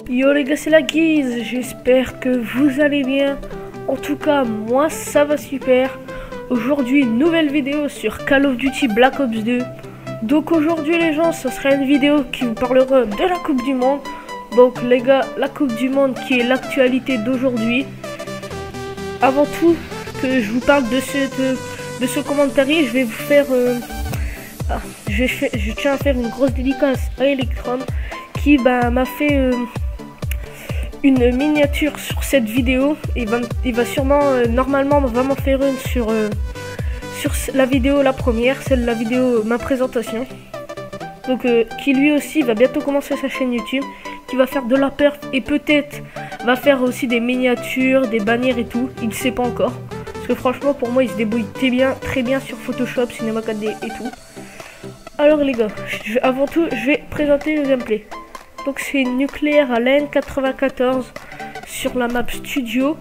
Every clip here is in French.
Yo les gars, c'est la Guise, j'espère que vous allez bien. En tout cas, moi ça va super. Aujourd'hui, nouvelle vidéo sur Call of Duty Black Ops 2. Donc aujourd'hui les gens, ce sera une vidéo qui vous parlera de la Coupe du Monde. Donc les gars, la Coupe du Monde qui est l'actualité d'aujourd'hui. Avant tout que je vous parle de ce commentaire, je vais vous faire... je tiens à faire une grosse dédicace à Electron qui m'a fait... une miniature sur cette vidéo. Il va sûrement normalement vraiment faire une sur la vidéo la première, celle de la vidéo ma présentation. Donc qui lui aussi va bientôt commencer sa chaîne YouTube, qui va faire de la perf et peut-être va faire aussi des miniatures, des bannières et tout. Il ne sait pas encore parce que franchement pour moi il se débrouille très bien sur Photoshop, Cinema 4D et tout. Alors les gars, avant tout je vais présenter le gameplay. Donc c'est une nucléaire à l'AN94 sur la map studio.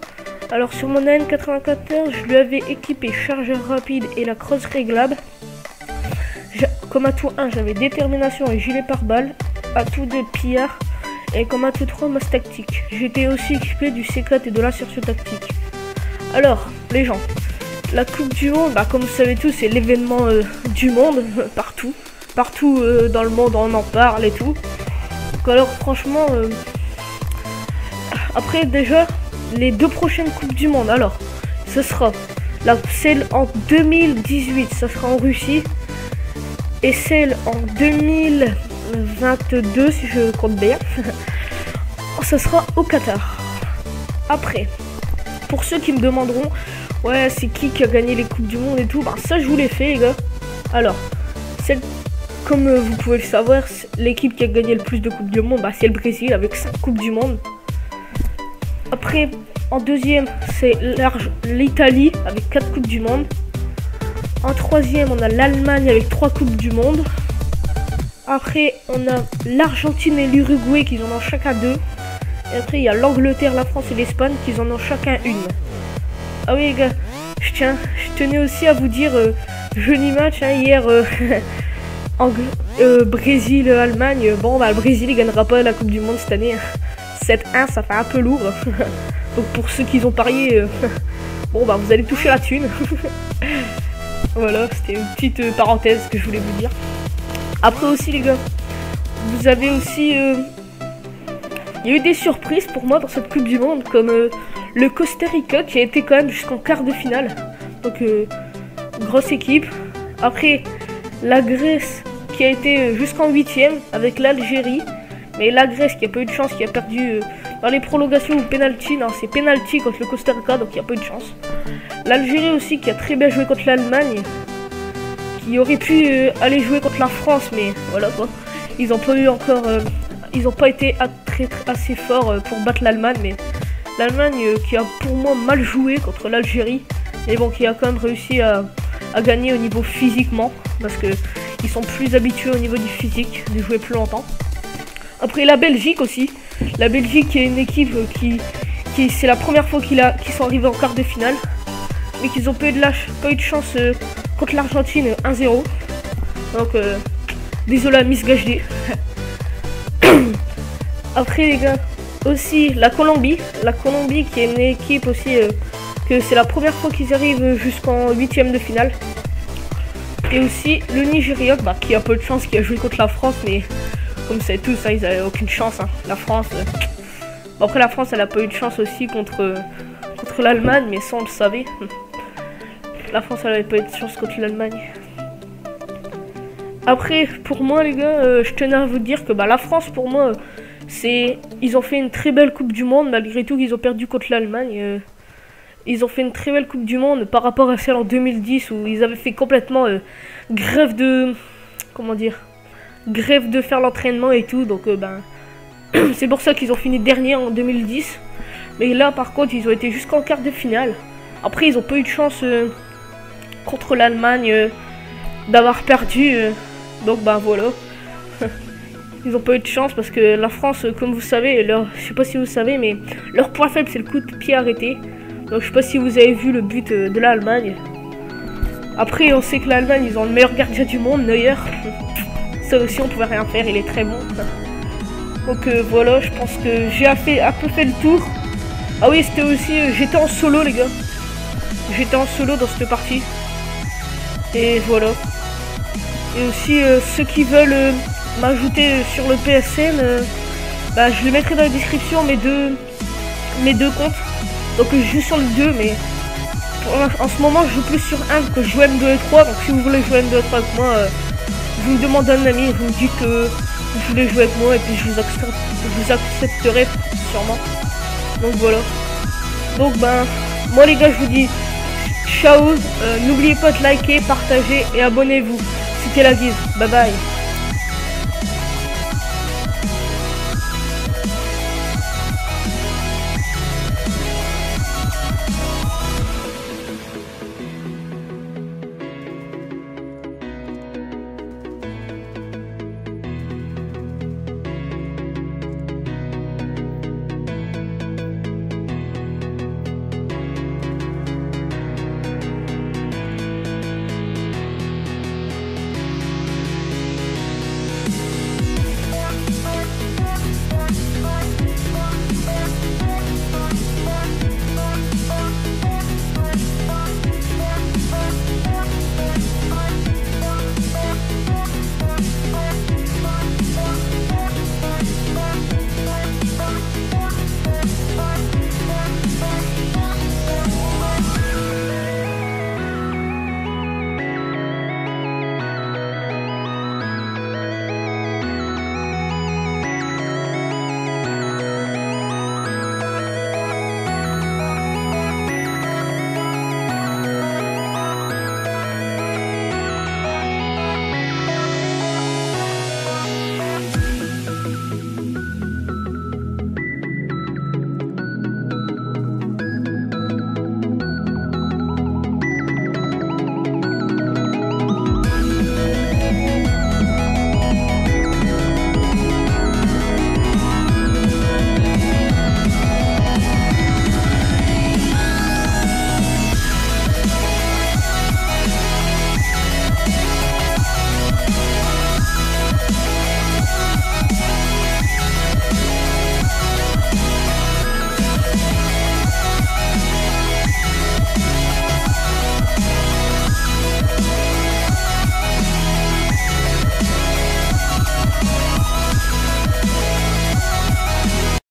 Alors sur mon AN94, je lui avais équipé chargeur rapide et la crosse réglable. Comme atout 1, j'avais détermination et gilet pare-balles. Atout 2, pillard. Et comme atout 3, masse tactique. J'étais aussi équipé du C4 et de l'insertion tactique. Alors, les gens, la Coupe du Monde, comme vous savez tous, c'est l'événement du monde, partout. Partout dans le monde, on en parle et tout. Alors franchement, après déjà, les deux prochaines Coupes du Monde, alors, ce sera celle en 2018, ça sera en Russie, et celle en 2022, si je compte bien, ça sera au Qatar. Après, pour ceux qui me demanderont, ouais, c'est qui a gagné les Coupes du Monde et tout, ça je vous l'ai fait les gars. Alors, comme vous pouvez le savoir, l'équipe qui a gagné le plus de Coupes du Monde, c'est le Brésil avec 5 Coupes du Monde. Après, en deuxième, c'est l'Italie avec 4 Coupes du Monde. En troisième, on a l'Allemagne avec 3 Coupes du Monde. Après, on a l'Argentine et l'Uruguay qui en ont chacun 2. Et après, il y a l'Angleterre, la France et l'Espagne qui en ont chacun une. Ah oui les gars, je tenais aussi à vous dire, joli match hier... Brésil-Allemagne, le Brésil il gagnera pas la Coupe du Monde cette année. 7-1 ça fait un peu lourd. Donc pour ceux qui ont parié, vous allez toucher la thune. Voilà, c'était une petite parenthèse que je voulais vous dire. Après aussi les gars, vous avez aussi... il y a eu des surprises pour moi dans cette Coupe du Monde, comme le Costa Rica qui a été quand même jusqu'en quart de finale. Donc grosse équipe. Après la Grèce qui a été jusqu'en 8ème avec l'Algérie, mais la Grèce qui a pas eu de chance, qui a perdu dans les prolongations ou penalty. Non, c'est penalty contre le Costa Rica, donc il n'y a pas eu de chance. L'Algérie aussi qui a très bien joué contre l'Allemagne, qui aurait pu aller jouer contre la France, mais voilà quoi. Ils n'ont pas eu encore, ils n'ont pas été assez forts pour battre l'Allemagne, mais l'Allemagne qui a pour moi mal joué contre l'Algérie, mais bon, qui a quand même réussi à gagner au niveau physiquement, parce que ils sont plus habitués au niveau du physique, de jouer plus longtemps. Après la Belgique aussi, la Belgique qui est une équipe qui c'est la première fois qu'ils sont arrivés en quart de finale, mais qu'ils ont pas eu de chance contre l'Argentine 1-0. Donc désolé à Miss Gagné. Après les gars, aussi la Colombie qui est une équipe aussi que c'est la première fois qu'ils arrivent jusqu'en 8ème de finale. Et aussi le Nigeria qui a peu de chance, qui a joué contre la France, mais comme vous savez tous, ils n'avaient aucune chance. La France, après la France elle a pas eu de chance aussi contre l'Allemagne, mais ça on le savait. La France elle avait pas eu de chance contre l'Allemagne. Après pour moi les gars, je tenais à vous dire que la France pour moi ils ont fait une très belle Coupe du Monde malgré tout qu'ils ont perdu contre l'Allemagne. Ils ont fait une très belle Coupe du Monde par rapport à celle en 2010 où ils avaient fait complètement grève de... Comment dire, grève de faire l'entraînement et tout. Donc c'est pour ça qu'ils ont fini dernier en 2010. Mais là, par contre, ils ont été jusqu'en quart de finale. Après, ils ont pas eu de chance contre l'Allemagne d'avoir perdu. Donc, bah voilà. Ils ont pas eu de chance parce que la France, comme vous savez, je sais pas si vous savez, mais leur point faible, c'est le coup de pied arrêté. Donc, je sais pas si vous avez vu le but de l'Allemagne. Après, on sait que l'Allemagne, ils ont le meilleur gardien du monde, Neuer. Ça aussi, on pouvait rien faire, il est très bon. Donc voilà, je pense que j'ai un peu fait le tour. Ah oui, c'était aussi, j'étais en solo les gars. J'étais en solo dans cette partie. Et voilà. Et aussi, ceux qui veulent m'ajouter sur le PSN, bah, je les mettrai dans la description, mes deux comptes. Donc je joue sur le 2, mais en ce moment je joue plus sur 1 que je joue M2 et 3. Donc si vous voulez jouer M2 et 3 avec moi, vous me demandez un ami, vous me dites que vous voulez jouer avec moi et puis je vous accepterai sûrement. Donc voilà. Donc ben, moi les gars je vous dis ciao, n'oubliez pas de liker, partager et abonnez-vous. C'était la guise, bye bye.